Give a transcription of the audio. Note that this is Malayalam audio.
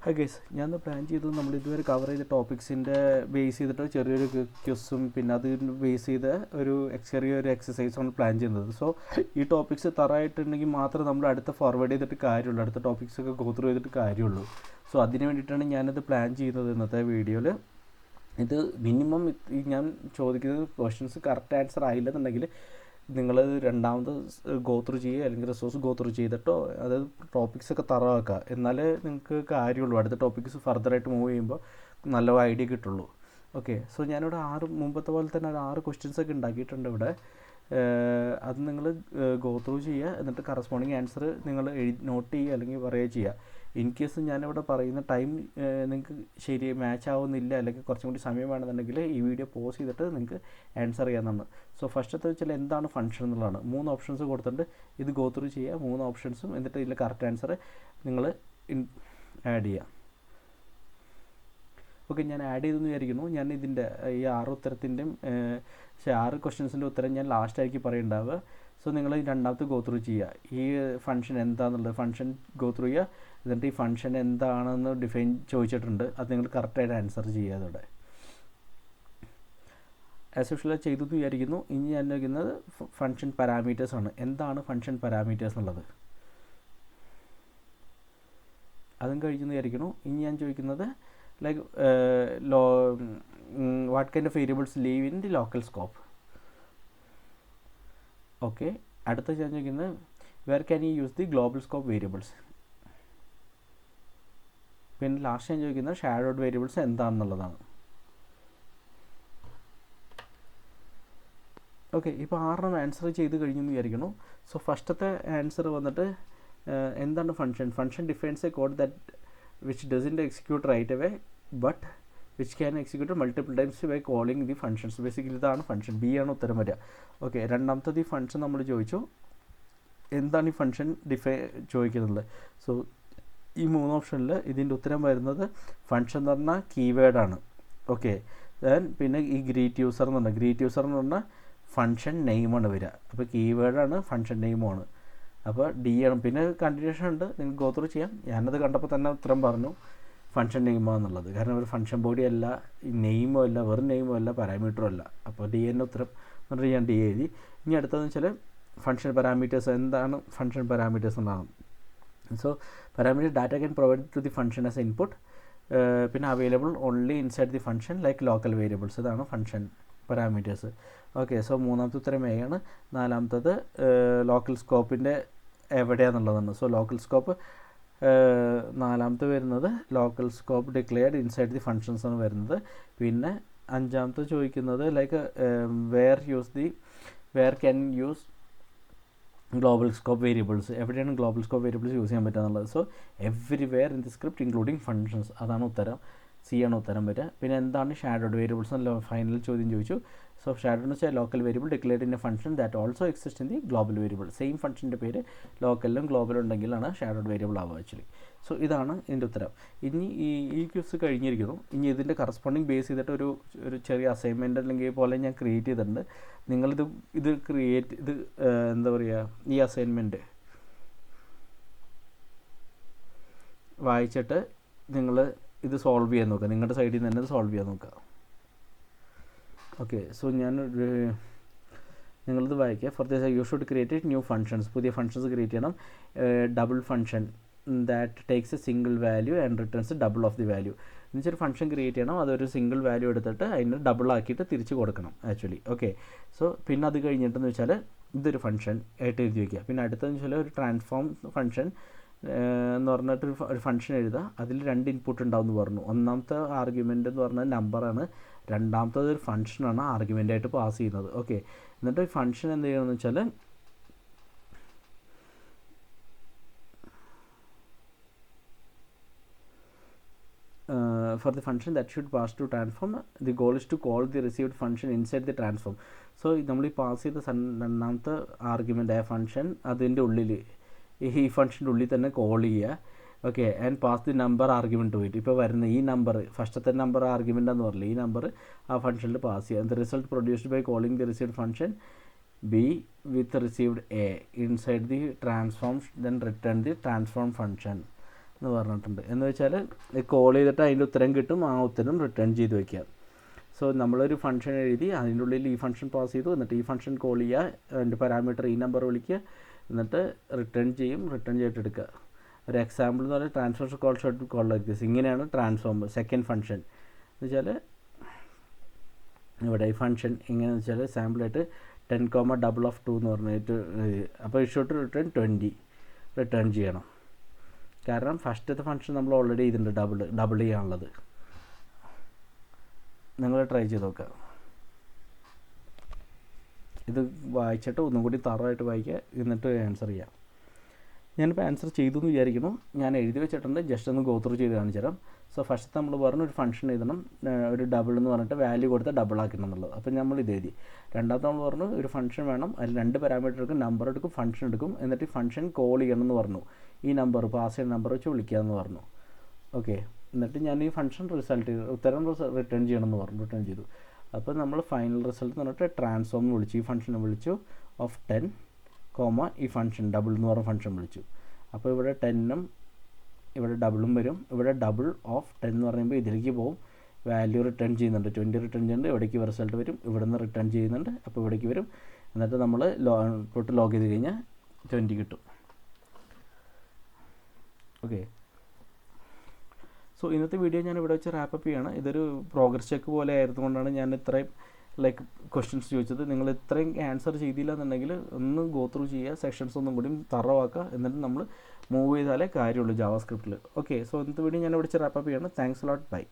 ഹായ് ഗൈസ്, ഞാൻ പ്ലാൻ ചെയ്തത് നമ്മൾ ഇതുവരെ കവർ ചെയ്ത ടോപ്പിക്സിൻ്റെ ബേസ് ചെയ്തിട്ട് ചെറിയൊരു ക്വസ്സും പിന്നെ അത് ബേസ് ചെയ്ത ചെറിയൊരു എക്സസൈസാണ് പ്ലാൻ ചെയ്യുന്നത്. സോ ഈ ടോപ്പിക്സ് തറയായിട്ടുണ്ടെങ്കിൽ മാത്രമേ നമ്മൾ അടുത്ത ഫോർവേഡ് ചെയ്തിട്ട് കാര്യമുള്ളൂ, അടുത്ത ടോപ്പിക്സൊക്കെ ഗോ ത്രൂ ചെയ്തിട്ട് കാര്യമുള്ളൂ. സോ അതിന് വേണ്ടിയിട്ടാണ് ഞാനത് പ്ലാൻ ചെയ്യുന്നത് ഇന്നത്തെ വീഡിയോയിൽ. ഇത് മിനിമം ഞാൻ ചോദിക്കുന്നത് ക്വസ്റ്റ്യൻസ് കറക്റ്റ് ആൻസർ ആയില്ലെന്നുണ്ടെങ്കിൽ നിങ്ങൾ രണ്ടാമത് ഗോ ത്രൂ ചെയ്യുക, അല്ലെങ്കിൽ റിസോഴ്സ് ഗോ ത്രൂ ചെയ്തിട്ടോ അതായത് ടോപ്പിക്സൊക്കെ തറവാക്കുക. എന്നാലേ നിങ്ങൾക്ക് കാര്യമുള്ളൂ, അടുത്ത ടോപ്പിക്സ് ഫർദറായിട്ട് മൂവ് ചെയ്യുമ്പോൾ നല്ല ഐഡിയ കിട്ടുള്ളൂ. ഓക്കെ, സോ ഞാനിവിടെ മുമ്പത്തെ പോലെ തന്നെ ഒരു 6 ക്വസ്റ്റ്യൻസൊക്കെ ഉണ്ടാക്കിയിട്ടുണ്ട് ഇവിടെ. അത് നിങ്ങൾ ഗോ ത്രൂ ചെയ്യുക, എന്നിട്ട് കറസ്പോണ്ടിങ് ആൻസർ നിങ്ങൾ നോട്ട് ചെയ്യുക അല്ലെങ്കിൽ പറയുക ചെയ്യുക. ഇൻ കേസ് ഞാനിവിടെ പറയുന്ന ടൈം നിങ്ങൾക്ക് ശരി മാച്ച് ആവുന്നില്ല, അല്ലെങ്കിൽ കുറച്ചും കൂടി സമയം വേണമെന്നുണ്ടെങ്കിൽ ഈ വീഡിയോ പോസ് ചെയ്തിട്ട് നിങ്ങൾക്ക് ആൻസർ ചെയ്യാവുന്നതാണ്. സോ ഫസ്റ്റത്തെ വെച്ചാൽ എന്താണ് ഫംഗ്ഷൻ എന്നുള്ളതാണ്. 3 ഓപ്ഷൻസ് കൊടുത്തിട്ടുണ്ട്, ഇത് ഗോ ത്രൂ ചെയ്യുക 3 ഓപ്ഷൻസും, എന്നിട്ട് ഇതിൽ കറക്റ്റ് ആൻസർ നിങ്ങൾ ആഡ് ചെയ്യുക. ഓക്കെ, ഞാൻ ആഡ് ചെയ്തെന്ന് വിചാരിക്കുന്നു. ഞാൻ ഇതിൻ്റെ ഈ 6 ഉത്തരത്തിൻ്റെയും 6 ക്വസ്റ്റ്യൻസിൻ്റെ ഉത്തരം ഞാൻ ലാസ്റ്റായിരിക്കും പറയുന്നുണ്ടാവുക. സോ നിങ്ങൾ രണ്ടാമത്തെ ഗോ ത്രൂ ചെയ്യുക, ഈ ഫംഗ്ഷൻ എന്താണെന്നുള്ളത് ഫംഗ്ഷൻ ഗോ ത്രൂ ചെയ്യുക, എന്നിട്ട് ഈ ഫംഗ്ഷൻ എന്താണെന്ന് ഡിഫൈൻ ചോദിച്ചിട്ടുണ്ട്, അത് നിങ്ങൾ കറക്റ്റായിട്ട് ആൻസർ ചെയ്യുക. അതോടെ ആസ് യൂഷ്വൽ ചെയ്തു എന്ന് വിചാരിക്കുന്നു. ഇനി ഞാൻ ചോദിക്കുന്നത് ഫംഗ്ഷൻ പാരാമീറ്റേഴ്സാണ്. എന്താണ് ഫംഗ്ഷൻ പാരാമീറ്റേഴ്സ് എന്നുള്ളത് അതും കഴിച്ചെന്ന് വിചാരിക്കുന്നു. ഇനി ഞാൻ ചോദിക്കുന്നത് like what kind of variables live in the local scope. Okay, അടുത്ത ഞാൻ ചോദിക്കുന്നത് where can you use the global scope variables. പിന്നെ ലാസ്റ്റ് ഞാൻ ചോദിക്കുന്നത് ഷാഡോഡ് വേരിയബിൾസ് എന്താണെന്നുള്ളതാണ്. ഓക്കെ, ഇപ്പോൾ 6 ആൻസർ ചെയ്ത് കഴിഞ്ഞെന്ന് വിചാരിക്കുന്നു. സോ ഫസ്റ്റത്തെ ആൻസർ വന്നിട്ട് എന്താണ് function defines a code that which doesn't execute right away but which can execute multiple times by calling the functions. Basically ഇതാണ് ഫംഗ്ഷൻ. ബി ആണ് ഉത്തരം വരിക. ഓക്കെ, രണ്ടാമത്തത് ഈ ഫംഗ്ഷൻ നമ്മൾ ചോദിച്ചു, എന്താണ് ഈ ഫംഗ്ഷൻ ചോദിക്കുന്നത്. സോ ഈ 3 ഓപ്ഷനിൽ ഇതിൻ്റെ ഉത്തരം വരുന്നത് ഫംഗ്ഷൻ എന്ന് പറഞ്ഞാൽ കീവേഡാണ്. ഓക്കെ, പിന്നെ ഈ ഗ്രീറ്റ് യൂസർ എന്ന് പറഞ്ഞാൽ ഫംഗ്ഷൻ നെയിമാണ് വരിക. അപ്പോൾ കീവേഡാണ്, ഫംഗ്ഷൻ നെയിമാണ്. അപ്പോൾ ഡി ആണ്. പിന്നെ കണ്ടിന്യൂഷൻ ഉണ്ട്, നിങ്ങൾക്ക് ഗോ ത്രൂ ചെയ്യാം. ഞാനത് കണ്ടപ്പോൾ തന്നെ ഉത്തരം പറഞ്ഞു ഫംഗ്ഷൻ നെയിമാണെന്നുള്ളത്. കാരണം ഒരു ഫംഗ്ഷൻ ബോഡി അല്ല, നെയിമോ അല്ല, വെറും നെയിമോ അല്ല, പാരാമീറ്ററും അല്ല. അപ്പോൾ ഡി എൻ്റെ ഉത്തരം എന്നിട്ട് ഞാൻ ഡി എഴുതി. ഇനി അടുത്തതെന്ന് വെച്ചാൽ ഫംഗ്ഷൻ പാരാമീറ്റേഴ്സ്. എന്താണ് ഫംഗ്ഷൻ പാരാമീറ്റേഴ്സ് എന്നാണ്. So parameter data can provide to the function as input, പിന്നെ available only inside the function like local variables. ഇതാണ് ഫംഗ്ഷൻ പാരാമീറ്റേഴ്സ്. ഓക്കെ, സോ മൂന്നാമത്തെ ഉത്തരം എ ആണ്. നാലാമത്തത് ലോക്കൽ സ്കോപ്പിൻ്റെ എവിടെയാണെന്നുള്ളതാണ്. സോ ലോക്കൽ സ്കോപ്പ് നാലാമത്തെ വരുന്നത് local scope declared inside the functions ആണ് വരുന്നത്. പിന്നെ അഞ്ചാമത്തെ ചോദിക്കുന്നത് like where can use global scope variables. എവിടെയാണ് ഗ്ലോബൽ സ്കോപ്പ് വേരിയബിൾസ് യൂസ് ചെയ്യാൻ പറ്റുക എന്നുള്ളത്. So everywhere in the script including functions, അതാണ് ഉത്തരം. സി ആണ് ഉത്തരം വരിക. പിന്നെ എന്താണ് ഷാഡോഡ് വേരിയബിൾസ് എന്നല്ല ഫൈനൽ ചോദ്യം ചോദിച്ചു. സോ ഷാഡോഡ് എന്ന് വെച്ചാൽ local variable declared in a function that also exist in the global variable. Same ഫംഗ്ഷൻ്റെ പേര് ലോക്കലിലും ഗ്ലോബലും ഉണ്ടെങ്കിലാണ് ഷാഡോഡ് വേരിയബിൾ ആവുക ആക്ച്വലി. സോ ഇതാണ് ഇതിൻ്റെ ഉത്തരം. ഇനി ഈ ക്വസ് കഴിഞ്ഞിരിക്കുന്നു. ഇനി ഇതിൻ്റെ കറസ്പോണ്ടിങ് ബേസ് ചെയ്തിട്ട് ഒരു ചെറിയ അസൈൻമെൻറ്റ് അല്ലെങ്കിൽ പോലെ ഞാൻ ക്രിയേറ്റ് ചെയ്തിട്ടുണ്ട്. നിങ്ങളിത് എന്താ പറയുക, ഈ അസൈൻമെൻറ്റ് വായിച്ചിട്ട് നിങ്ങൾ ഇത് സോൾവ് ചെയ്യാൻ നോക്കുക. നിങ്ങളുടെ സൈഡിൽ നിന്ന് തന്നെ ഇത് സോൾവ് ചെയ്യാൻ നോക്കുക. ഓക്കെ, സോ നിങ്ങളിത് വായിക്കുക. For this you should create new functions. പുതിയ ഫങ്ഷൻസ് ക്രിയേറ്റ് ചെയ്യണം. Double function that takes a single value and returns double of the value. എന്നുവെച്ചൊരു ഫംഗ്ഷൻ ക്രിയേറ്റ് ചെയ്യണം, അതൊരു സിംഗിൾ വാല്യൂ എടുത്തിട്ട് അതിന് ഡബിൾ ആക്കിയിട്ട് തിരിച്ച് കൊടുക്കണം ആക്ച്വലി. ഓക്കെ, സോ പിന്നെ അത് കഴിഞ്ഞിട്ടെന്ന് വെച്ചാൽ ഇതൊരു ഫംഗ്ഷൻ ആയിട്ട് എഴുതി വയ്ക്കുക. പിന്നെ അടുത്തതെന്ന് വെച്ചാൽ ഒരു ട്രാൻസ്ഫോം ഫംഗ്ഷൻ എന്ന് പറഞ്ഞിട്ട് ഒരു ഫംഗ്ഷൻ എഴുതുക. അതിൽ 2 ഇൻപുട്ട് ഉണ്ടാവും എന്ന് പറഞ്ഞു. ഒന്നാമത്തെ ആർഗ്യുമെൻ്റ് എന്ന് പറഞ്ഞാൽ നമ്പറാണ്, രണ്ടാമത്തത് ഒരു ഫംഗ്ഷനാണ് ആർഗ്യുമെൻ്റായിട്ട് പാസ് ചെയ്യുന്നത്. ഓക്കെ, എന്നിട്ട് ഈ ഫംഗ്ഷൻ എന്ത് ചെയ്യണമെന്ന് വെച്ചാൽ for the function that should pass to transform, the goal is to call the received function inside the transform. So നമ്മൾ ഈ പാസ് ചെയ്ത രണ്ടാമത്തെ ആർഗ്യുമെൻ്റ് ആയ ഫംഗ്ഷൻ അതിൻ്റെ ഉള്ളിൽ ഈ ഫംഗ്ഷൻ്റെ ഉള്ളിൽ തന്നെ കോൾ ചെയ്യുക. Okay, and pass the number argument to it. ഇപ്പോൾ വരുന്ന ഈ നമ്പർ ഫസ്റ്റത്തെ നമ്പർ ആർഗ്യുമെൻ്റ് എന്ന് പറഞ്ഞില്ല, ഈ നമ്പർ ആ ഫംഗ്ഷനിൽ പാസ് ചെയ്യുക. The result produced by calling the received function B with received A inside the transform, then return the transform function. എന്ന് പറഞ്ഞിട്ടുണ്ട്. എന്ന് വെച്ചാൽ കോൾ ചെയ്തിട്ട് അതിൻ്റെ ഉത്തരം കിട്ടും, ആ ഉത്തരം റിട്ടേൺ ചെയ്ത് വയ്ക്കുക. സോ നമ്മളൊരു ഫംഗ്ഷൻ എഴുതി അതിൻ്റെ ഉള്ളിൽ ഈ ഫംഗ്ഷൻ പാസ് ചെയ്തു, എന്നിട്ട് ഈ ഫംഗ്ഷൻ കോൾ ചെയ്യുക, അതിൻ്റെ പാരാമീറ്റർ ഈ നമ്പർ വിളിക്കുക, എന്നിട്ട് റിട്ടേൺ ചെയ്തിട്ട് എടുക്കുക. ഒരു എക്സാമ്പിൾ എന്ന് പറഞ്ഞാൽ transfer call shot call like this. ഇങ്ങനെയാണ് ട്രാൻസ്ഫോം സെക്കൻഡ് ഫംഗ്ഷൻ എന്ന് വെച്ചാൽ. ഇവിടെ ഈ ഫംഗ്ഷൻ എങ്ങനെയാണെന്ന് വെച്ചാൽ സാമ്പിളായിട്ട് 10,2 എന്ന് പറഞ്ഞിട്ട് അപ്പോൾ ഇഷ്യൂട്ട് റിട്ടേൺ 20 റിട്ടേൺ ചെയ്യണം. കാരണം ഫസ്റ്റത്തെ ഫംഗ്ഷൻ നമ്മൾ ഓൾറെഡി ചെയ്തിട്ടുണ്ട്, ഡബിൾ ചെയ്യാനുള്ളത്. നിങ്ങൾ ട്രൈ ചെയ്ത് നോക്കുക. ഇത് വായിച്ചിട്ട് ഒന്നും കൂടി തറവായിട്ട് വായിക്കുക, എന്നിട്ട് ആൻസർ ചെയ്യാം. ഞാനിപ്പോൾ ആൻസർ ചെയ്തു എന്ന് വിചാരിക്കുന്നു. ഞാൻ എഴുതി വെച്ചിട്ടുണ്ട്, ജസ്റ്റ് ഒന്ന് ഗോ ത്രൂ ചെയ്ത് കാണിച്ചു തരാം. സോ ഫസ്റ്റ് നമ്മൾ പറഞ്ഞു ഒരു ഫംഗ്ഷൻ എഴുതണം, ഒരു ഡബിൾ എന്ന് പറഞ്ഞിട്ട് വാല്യൂ കൊടുത്ത് ഡബിൾ ആക്കണം എന്നുള്ളത്. അപ്പോൾ നമ്മൾ ഇത് എഴുതി. രണ്ടാമത്തെ നമ്മൾ പറഞ്ഞു ഒരു ഫംഗ്ഷൻ വേണം, അതിൽ 2 പാരാമീറ്റർ എടുക്കും, നമ്പർ എടുക്കും, ഫംഗ്ഷൻ എടുക്കും, എന്നിട്ട് ഈ ഫംഗ്ഷൻ കോൾ ചെയ്യണം എന്ന് പറഞ്ഞു. ഈ നമ്പർ പാസ് ചെയ്യുന്ന നമ്പർ വെച്ച് വിളിക്കാമെന്ന് പറഞ്ഞു. ഓക്കെ, എന്നിട്ട് ഞാൻ ഈ ഫംഗ്ഷൻ ഉത്തരം റിട്ടേൺ ചെയ്യണമെന്ന് പറഞ്ഞു, റിട്ടേൺ ചെയ്തു. അപ്പോൾ നമ്മൾ ഫൈനൽ റിസൾട്ട് എന്ന് പറഞ്ഞിട്ട് ട്രാൻസ്ഫോം വിളിച്ചു, ഈ ഫംഗ്ഷനെ വിളിച്ചു ഓഫ് 10, ഈ ഫംഗ്ഷൻ ഡബിൾ എന്ന് പറഞ്ഞ ഫംഗ്ഷൻ വിളിച്ചു. അപ്പോൾ ഇവിടെ 10ഉം ഇവിടെ ഡബിളും വരും. ഇവിടെ ഡബിൾ ഓഫ് 10 എന്ന് പറയുമ്പോൾ ഇതിലേക്ക് പോകും, വാല്യൂ റിട്ടേൺ ചെയ്യുന്നുണ്ട്, 20 റിട്ടേൺ ചെയ്യുന്നുണ്ട്, ഇവിടേക്ക് റിസൾട്ട് വരും, ഇവിടെ നിന്ന് റിട്ടേൺ ചെയ്യുന്നുണ്ട്, അപ്പോൾ ഇവിടേക്ക് വരും. എന്നിട്ട് നമ്മൾ ലോഗ് ചെയ്ത് കഴിഞ്ഞാൽ 20 കിട്ടും. ഓക്കെ, സോ ഇന്നത്തെ വീഡിയോ ഞാൻ ഇവിടെ വെച്ച് റാപ്പപ്പ് ചെയ്യാണ്. ഇതൊരു പ്രോഗ്രസ് ചെക്ക് പോലെ ആയിരുന്നുകൊണ്ടാണ് ഞാൻ ഇത്രയും ക്വസ്റ്റ്യൻസ് ചോദിച്ചത്. നിങ്ങൾ ഇത്രയും ആൻസർ ചെയ്തില്ല എന്നുണ്ടെങ്കിൽ ഒന്ന് ഗോ ത്രൂ ചെയ്യുക, സെക്ഷൻസ് ഒന്നും കൂടി തറവാക്കുക, എന്നിട്ട് നമ്മൾ മൂവ് ചെയ്താലേ കാര്യമുള്ളൂ ജാവാസ്ക്രിപ്റ്റിൽ. ഓക്കെ, സോ ഇന്നത്തെ വീഡിയോ ഞാൻ ഇവിടെ വെച്ച് റാപ്പപ്പ് ചെയ്യാണ്. Thanks lot, by.